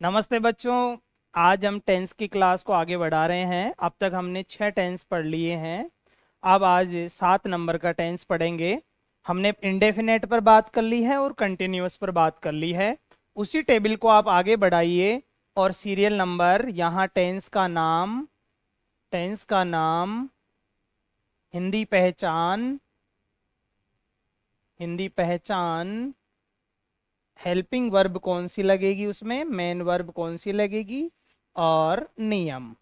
नमस्ते बच्चों। आज हम टेंस की क्लास को आगे बढ़ा रहे हैं। अब तक हमने 6 टेंस पढ़ लिए हैं। अब आज 7 नंबर का टेंस पढ़ेंगे। हमने इंडेफिनेट पर बात कर ली है और कंटिन्यूअस पर बात कर ली है। उसी टेबल को आप आगे बढ़ाइए और सीरियल नंबर यहाँ टेंस का नाम हिंदी पहचान हेल्पिंग वर्ब कौन सी लगेगी, उसमें मेन वर्ब कौन सी लगेगी और नियम।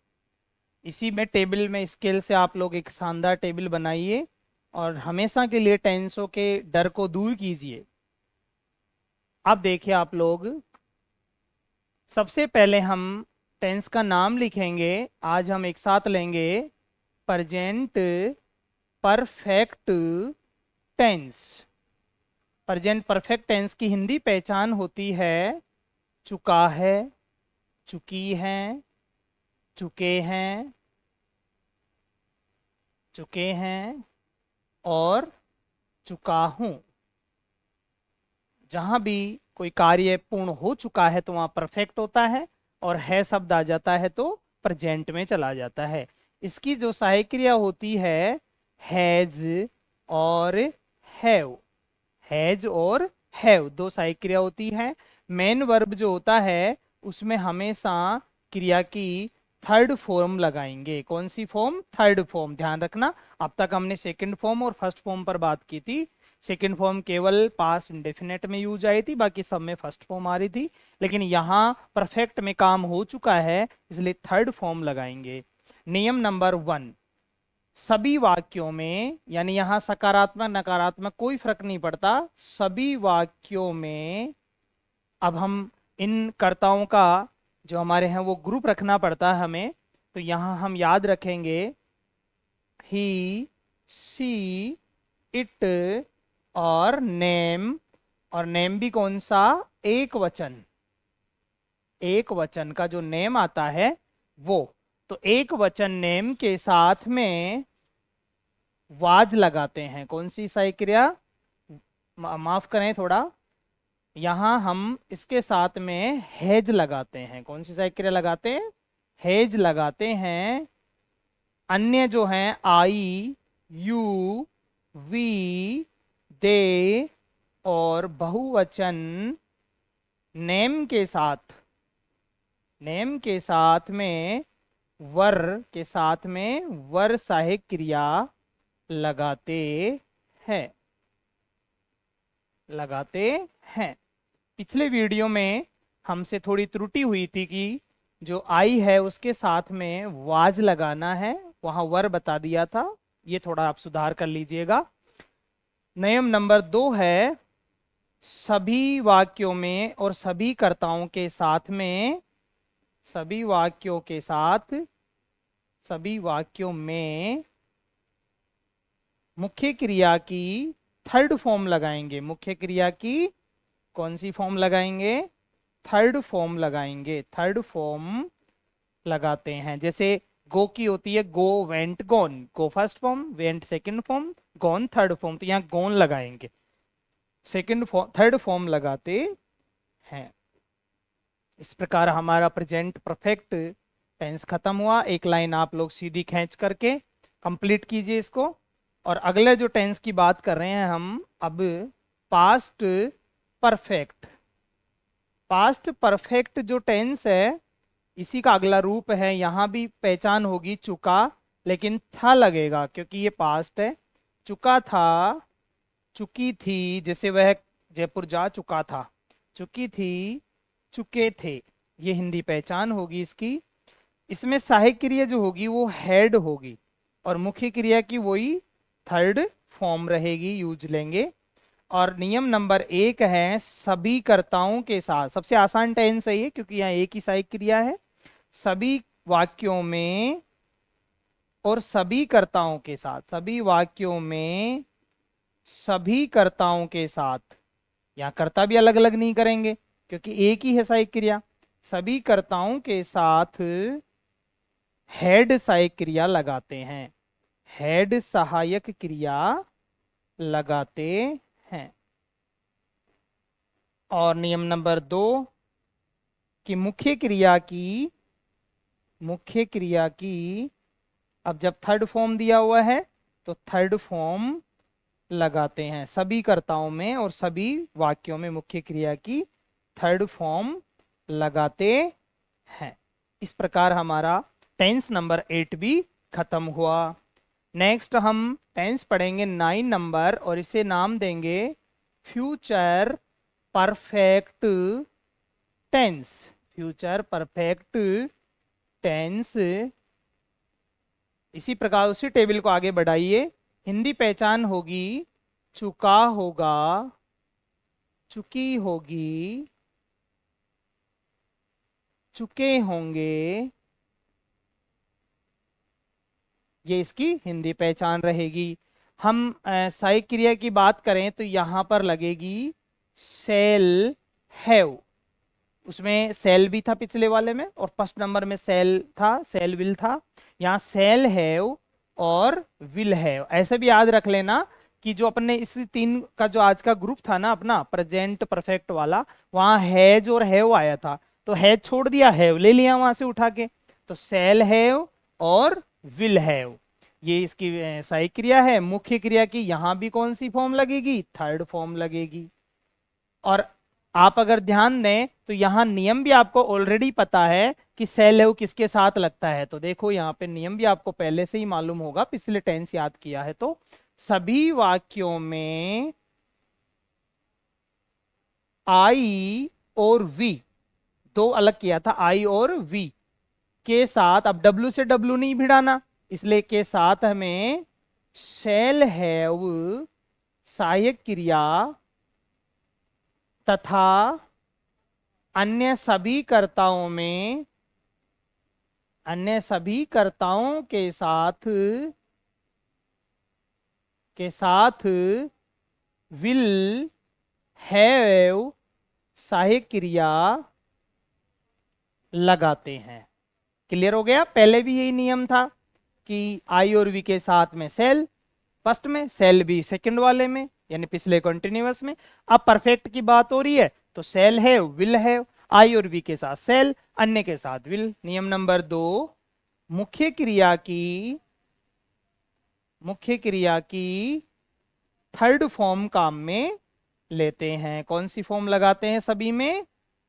इसी में टेबल में स्केल से आप लोग एक शानदार टेबल बनाइए और हमेशा के लिए टेंसों के डर को दूर कीजिए। अब देखिए आप लोग, सबसे पहले हम टेंस का नाम लिखेंगे। आज हम एक साथ लेंगे present perfect tense. Present perfect tense की हिंदी पहचान होती है चुका है, चुकी हैं, चुके हैं, चुके हैं और चुका हूं। जहां भी कोई कार्य पूर्ण हो चुका है तो वहां परफेक्ट होता है और है शब्द आ जाता है तो प्रेजेंट में चला जाता है। इसकी जो सहायक क्रिया होती है हैज और हैव। हैज और हैव दो सहायक क्रिया होती है। मेन वर्ब जो होता है उसमें हमेशा क्रिया की थर्ड फॉर्म लगाएंगे। कौन सी फॉर्म? Third form. ध्यान रखना, अब तक हमने सेकंड फॉर्म और फर्स्ट फॉर्म पर बात की थी। सेकंड फॉर्म केवल पास इंडेफिनेट में यूज आई थी, बाकी सब में फर्स्ट फॉर्म आ रही थी। लेकिन यहाँ परफेक्ट में काम हो चुका है इसलिए थर्ड फॉर्म लगाएंगे। नियम नंबर 1, सभी वाक्यों में, यानी यहां सकारात्मक नकारात्मक कोई फर्क नहीं पड़ता, सभी वाक्यों में अब हम इन कर्ताओं का जो हमारे हैं वो ग्रुप रखना पड़ता है हमें। तो यहां हम याद रखेंगे ही, सी, इट और नेम। और नेम भी कौन सा? एक वचन। एक वचन का जो नेम आता है वो। तो एक वचन नेम के साथ में वाज लगाते हैं। कौन सी सहायक क्रिया? माफ करें थोड़ा, यहां हम इसके साथ में हेज लगाते हैं। कौन सी सहायक क्रिया लगाते हैं? हेज लगाते हैं। अन्य जो हैं आई, यू, वी, दे और बहुवचन नेम के साथ में वर के साथ में वर सहायक क्रिया लगाते हैं। लगाते हैं। पिछले वीडियो में हमसे थोड़ी त्रुटि हुई थी कि जो आई है उसके साथ में वाज लगाना है, वहां वर बता दिया था। ये थोड़ा आप सुधार कर लीजिएगा। नियम नंबर 2 है सभी वाक्यों में और सभी कर्ताओं के साथ में, सभी वाक्यों के साथ, सभी वाक्यों में मुख्य क्रिया की थर्ड फॉर्म लगाएंगे। मुख्य क्रिया की कौन सी फॉर्म लगाएंगे? थर्ड फॉर्म लगाएंगे। थर्ड फॉर्म लगाते हैं। जैसे गो की होती है go, went, gone. Go first form, went second form, gone third form. तो यहाँ गॉन लगाएंगे, सेकंड फॉर्म, थर्ड फॉर्म लगाते हैं। इस प्रकार हमारा प्रेजेंट परफेक्ट टेंस खत्म हुआ। एक लाइन आप लोग सीधी खींच करके कंप्लीट कीजिए इसको। और अगले जो टेंस की बात कर रहे हैं हम अब, पास्ट परफेक्ट। पास्ट परफेक्ट जो टेंस है इसी का अगला रूप है। यहां भी पहचान होगी चुका, लेकिन था लगेगा क्योंकि ये पास्ट है। चुका था, चुकी थी, जैसे वह जयपुर जा चुका था। चुकी थी, चुके थे। ये हिंदी पहचान होगी इसकी। इसमें सहायक क्रिया जो होगी वो हैड होगी और मुख्य क्रिया की वही थर्ड फॉर्म रहेगी, यूज लेंगे। और नियम नंबर 1 है सभी कर्ताओं के साथ। सबसे आसान टेंस है ये क्योंकि यहाँ एक ही सहायक क्रिया है। सभी वाक्यों में और सभी कर्ताओं के साथ, सभी वाक्यों में सभी कर्ताओं के साथ। यहाँ कर्ता भी अलग अलग नहीं करेंगे क्योंकि एक ही है सहायक क्रिया। सभी कर्ताओं के साथ हेड सहायक क्रिया लगाते हैं। हेड सहायक क्रिया लगाते हैं। और नियम नंबर 2, कि मुख्य क्रिया की अब जब थर्ड फॉर्म दिया हुआ है तो थर्ड फॉर्म लगाते हैं सभी कर्ताओं में और सभी वाक्यों में मुख्य क्रिया की थर्ड फॉर्म लगाते हैं। इस प्रकार हमारा टेंस नंबर 8 भी खत्म हुआ। नेक्स्ट हम टेंस पढ़ेंगे 9 नंबर और इसे नाम देंगे future perfect tense. Future perfect tense. इसी प्रकार उसी टेबल को आगे बढ़ाइए। हिंदी पहचान होगी चुका होगा, चुकी होगी, चुके होंगे, ये इसकी हिंदी पहचान रहेगी। हम सहायक क्रिया की बात करें तो यहां पर लगेगी सेल हैव। उसमें सेल भी था पिछले वाले में और फर्स्ट नंबर में सेल था, सेल विल था। यहाँ सेल हैव और विल हैव। ऐसे भी याद रख लेना कि जो अपने इस 3 का जो आज का ग्रुप था ना अपना प्रेजेंट परफेक्ट वाला, वहां हैज और हैव आया था, तो हैज छोड़ दिया, हैव ले लिया वहां से उठा के। तो सेल हैव और विल हैव ये इसकी सहायक क्रिया है। मुख्य क्रिया की यहां भी कौन सी फॉर्म लगेगी? थर्ड फॉर्म लगेगी। और आप अगर ध्यान दें तो यहां नियम भी आपको ऑलरेडी पता है कि सेल हैव किसके साथ लगता है। तो देखो यहाँ पे नियम भी आपको पहले से ही मालूम होगा, पिछले टेंस याद किया है तो। सभी वाक्यों में आई और वी, दो अलग किया था, आई और वी के साथ, अब डब्ल्यू से डब्ल्यू नहीं भिड़ाना, इसलिए के साथ हमें शैल हैव सहायक क्रिया तथा अन्य सभी कर्ताओं में, अन्य सभी कर्ताओं के साथ विल हैव सहायक क्रिया लगाते हैं। क्लियर हो गया? पहले भी यही नियम था कि आई और वी के साथ में सेल फर्स्ट में, सेल बी सेकंड वाले में, यानी पिछले कंटिन्यूअस में। अब परफेक्ट की बात हो रही है तो सेल है विल है, आई और वी के साथ सेल, अन्य के साथ विल। नियम नंबर 2, मुख्य क्रिया की थर्ड फॉर्म काम में लेते हैं। कौन सी फॉर्म लगाते हैं? सभी में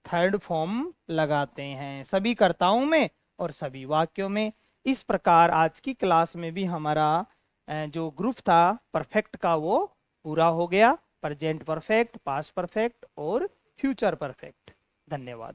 थर्ड फॉर्म लगाते हैं, सभी कर्ताओं में और सभी वाक्यों में। इस प्रकार आज की क्लास में भी हमारा जो ग्रुप था परफेक्ट का वो पूरा हो गया। प्रेजेंट परफेक्ट, पास्ट परफेक्ट और फ्यूचर परफेक्ट। धन्यवाद।